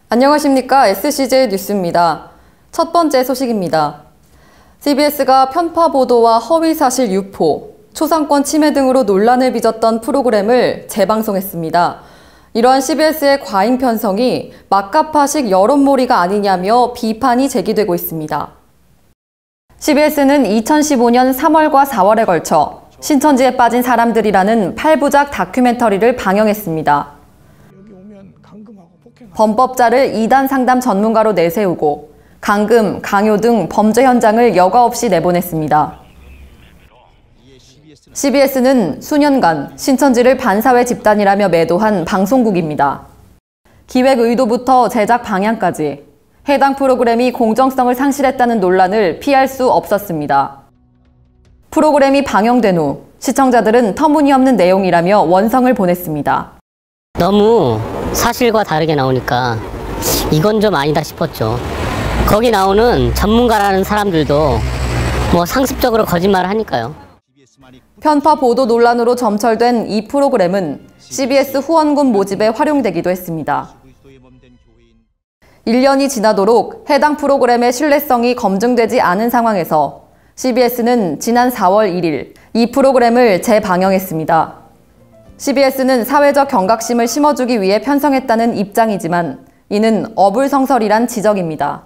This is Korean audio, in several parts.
안녕하십니까. SCJ 뉴스입니다. 첫 번째 소식입니다. CBS가 편파 보도와 허위사실 유포, 초상권 침해 등으로 논란을 빚었던 프로그램을 재방송했습니다. 이러한 CBS의 과잉 편성이 막가파식 여론몰이가 아니냐며 비판이 제기되고 있습니다. CBS는 2015년 3월과 4월에 걸쳐 신천지에 빠진 사람들이라는 8부작 다큐멘터리를 방영했습니다. 범법자를 이단 상담 전문가로 내세우고 강금, 강요 등 범죄 현장을 여과 없이 내보냈습니다. CBS는 수년간 신천지를 반사회 집단이라며 매도한 방송국입니다. 기획 의도부터 제작 방향까지 해당 프로그램이 공정성을 상실했다는 논란을 피할 수 없었습니다. 프로그램이 방영된 후 시청자들은 터무니없는 내용이라며 원성을 보냈습니다. 너무 사실과 다르게 나오니까 이건 좀 아니다 싶었죠. 거기 나오는 전문가라는 사람들도 상습적으로 거짓말을 하니까요. 편파 보도 논란으로 점철된 이 프로그램은 CBS 후원금 모집에 활용되기도 했습니다. 1년이 지나도록 해당 프로그램의 신뢰성이 검증되지 않은 상황에서 CBS는 지난 4월 1일 이 프로그램을 재방영했습니다. CBS는 사회적 경각심을 심어주기 위해 편성했다는 입장이지만 이는 어불성설이란 지적입니다.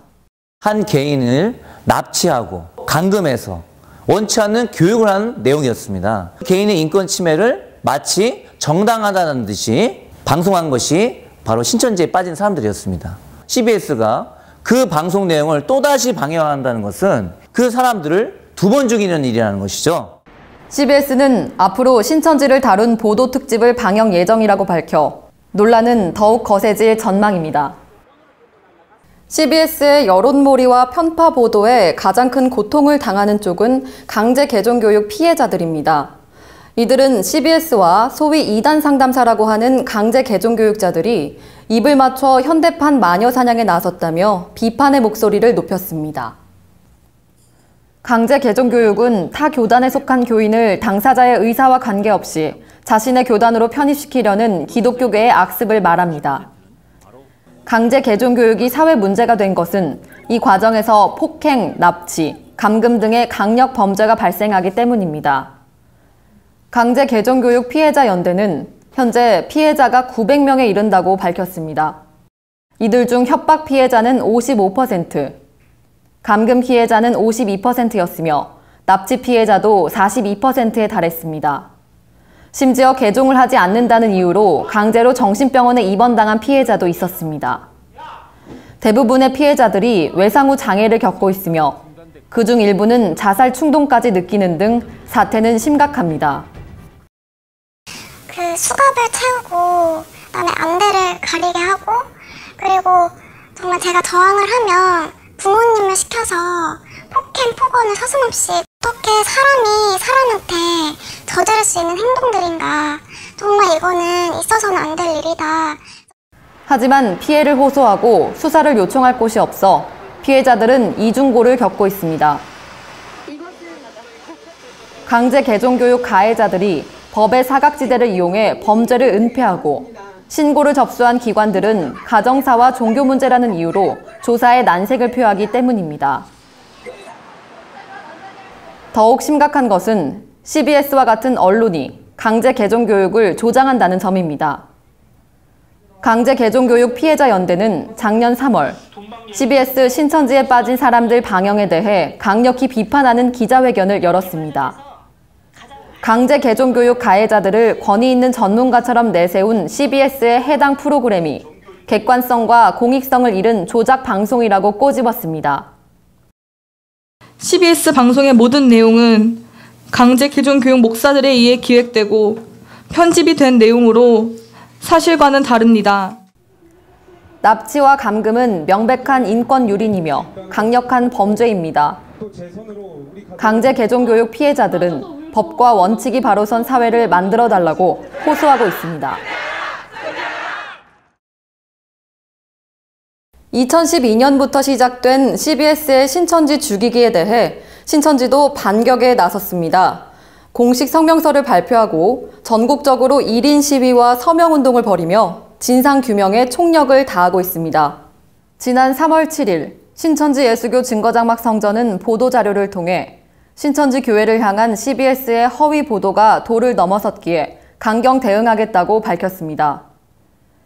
한 개인을 납치하고 감금해서 원치 않는 교육을 하는 내용이었습니다. 개인의 인권 침해를 마치 정당하다는 듯이 방송한 것이 바로 신천지에 빠진 사람들이었습니다. CBS가 그 방송 내용을 또다시 방영한다는 것은 그 사람들을 두 번 죽이는 일이라는 것이죠. CBS는 앞으로 신천지를 다룬 보도 특집을 방영 예정이라고 밝혀 논란은 더욱 거세질 전망입니다. CBS의 여론몰이와 편파 보도에 가장 큰 고통을 당하는 쪽은 강제 개종교육 피해자들입니다. 이들은 CBS와 소위 이단 상담사라고 하는 강제 개종교육자들이 입을 맞춰 현대판 마녀 사냥에 나섰다며 비판의 목소리를 높였습니다. 강제 개종교육은 타 교단에 속한 교인을 당사자의 의사와 관계없이 자신의 교단으로 편입시키려는 기독교계의 악습을 말합니다. 강제 개종교육이 사회 문제가 된 것은 이 과정에서 폭행, 납치, 감금 등의 강력 범죄가 발생하기 때문입니다. 강제 개종교육 피해자 연대는 현재 피해자가 900명에 이른다고 밝혔습니다. 이들 중 협박 피해자는 55%, 감금 피해자는 52%였으며 납치 피해자도 42%에 달했습니다. 심지어 개종을 하지 않는다는 이유로 강제로 정신병원에 입원당한 피해자도 있었습니다. 대부분의 피해자들이 외상 후 장애를 겪고 있으며 그중 일부는 자살 충동까지 느끼는 등 사태는 심각합니다. 그 수갑을 채우고 그다음에 안대를 가리게 하고 그리고 정말 제가 저항을 하면 부모님을 시켜서 폭행, 폭언을 서슴없이 어떻게 사람이 사람한테 저지를 수 있는 행동들인가. 정말 이거는 있어서는 안 될 일이다. 하지만 피해를 호소하고 수사를 요청할 곳이 없어 피해자들은 이중고를 겪고 있습니다. 강제 개종교육 가해자들이 법의 사각지대를 이용해 범죄를 은폐하고 신고를 접수한 기관들은 가정사와 종교 문제라는 이유로 조사에 난색을 표하기 때문입니다. 더욱 심각한 것은 CBS와 같은 언론이 강제 개종교육을 조장한다는 점입니다. 강제 개종교육 피해자 연대는 작년 3월 CBS 신천지에 빠진 사람들 방영에 대해 강력히 비판하는 기자회견을 열었습니다. 강제 개종교육 가해자들을 권위 있는 전문가처럼 내세운 CBS의 해당 프로그램이 객관성과 공익성을 잃은 조작 방송이라고 꼬집었습니다. CBS 방송의 모든 내용은 강제 개종교육 목사들에 의해 기획되고 편집이 된 내용으로 사실과는 다릅니다. 납치와 감금은 명백한 인권 유린이며 강력한 범죄입니다. 강제 개종교육 피해자들은 법과 원칙이 바로 선 사회를 만들어달라고 호소하고 있습니다. 2012년부터 시작된 CBS의 신천지 죽이기에 대해 신천지도 반격에 나섰습니다. 공식 성명서를 발표하고 전국적으로 1인 시위와 서명운동을 벌이며 진상규명에 총력을 다하고 있습니다. 지난 3월 7일 신천지 예수교 증거장막 성전은 보도자료를 통해 신천지 교회를 향한 CBS의 허위 보도가 도를 넘어섰기에 강경 대응하겠다고 밝혔습니다.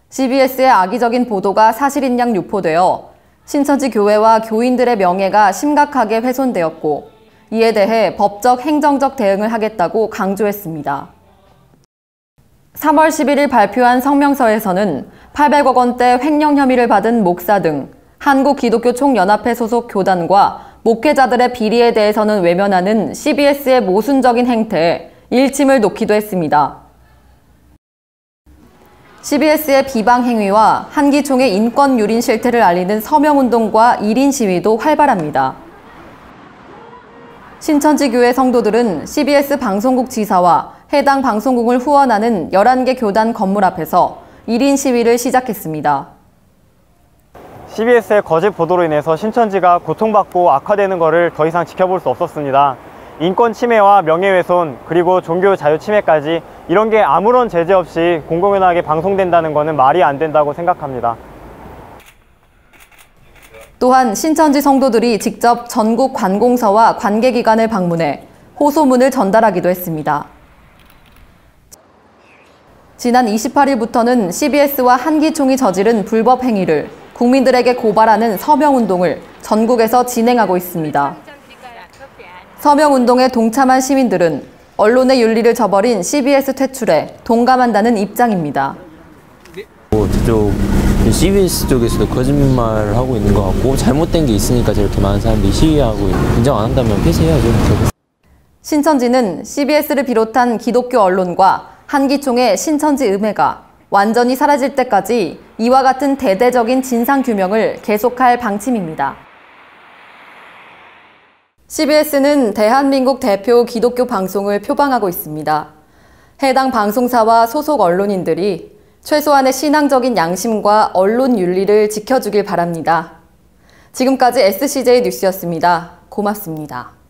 CBS의 악의적인 보도가 사실인 양 유포되어 신천지 교회와 교인들의 명예가 심각하게 훼손되었고 이에 대해 법적, 행정적 대응을 하겠다고 강조했습니다. 3월 11일 발표한 성명서에서는 800억 원대 횡령 혐의를 받은 목사 등 한국기독교총연합회 소속 교단과 목회자들의 비리에 대해서는 외면하는 CBS의 모순적인 행태에 일침을 놓기도 했습니다. CBS의 비방 행위와 한기총의 인권 유린 실태를 알리는 서명운동과 1인 시위도 활발합니다. 신천지교회 성도들은 CBS 방송국 지사와 해당 방송국을 후원하는 11개 교단 건물 앞에서 1인 시위를 시작했습니다. CBS의 거짓 보도로 인해서 신천지가 고통받고 악화되는 것을 더 이상 지켜볼 수 없었습니다. 인권 침해와 명예훼손 그리고 종교 자유 침해까지 이런 게 아무런 제재 없이 공공연하게 방송된다는 것은 말이 안 된다고 생각합니다. 또한 신천지 성도들이 직접 전국 관공서와 관계기관을 방문해 호소문을 전달하기도 했습니다. 지난 28일부터는 CBS와 한기총이 저지른 불법 행위를 국민들에게 고발하는 서명운동을 전국에서 진행하고 있습니다. 서명운동에 동참한 시민들은 언론의 윤리를 저버린 CBS 퇴출에 동감한다는 입장입니다. 저쪽 CBS 쪽에서도 거짓말을 하고 있는 것 같고 잘못된 게 있으니까 저렇게 많은 사람들이 시위하고 인정 안 한다면 폐쇄해야죠. 신천지는 CBS를 비롯한 기독교 언론과 한기총의 신천지 음해가 완전히 사라질 때까지 이와 같은 대대적인 진상규명을 계속할 방침입니다. CBS는 대한민국 대표 기독교 방송을 표방하고 있습니다. 해당 방송사와 소속 언론인들이 최소한의 신앙적인 양심과 언론 윤리를 지켜주길 바랍니다. 지금까지 SCJ 뉴스였습니다. 고맙습니다.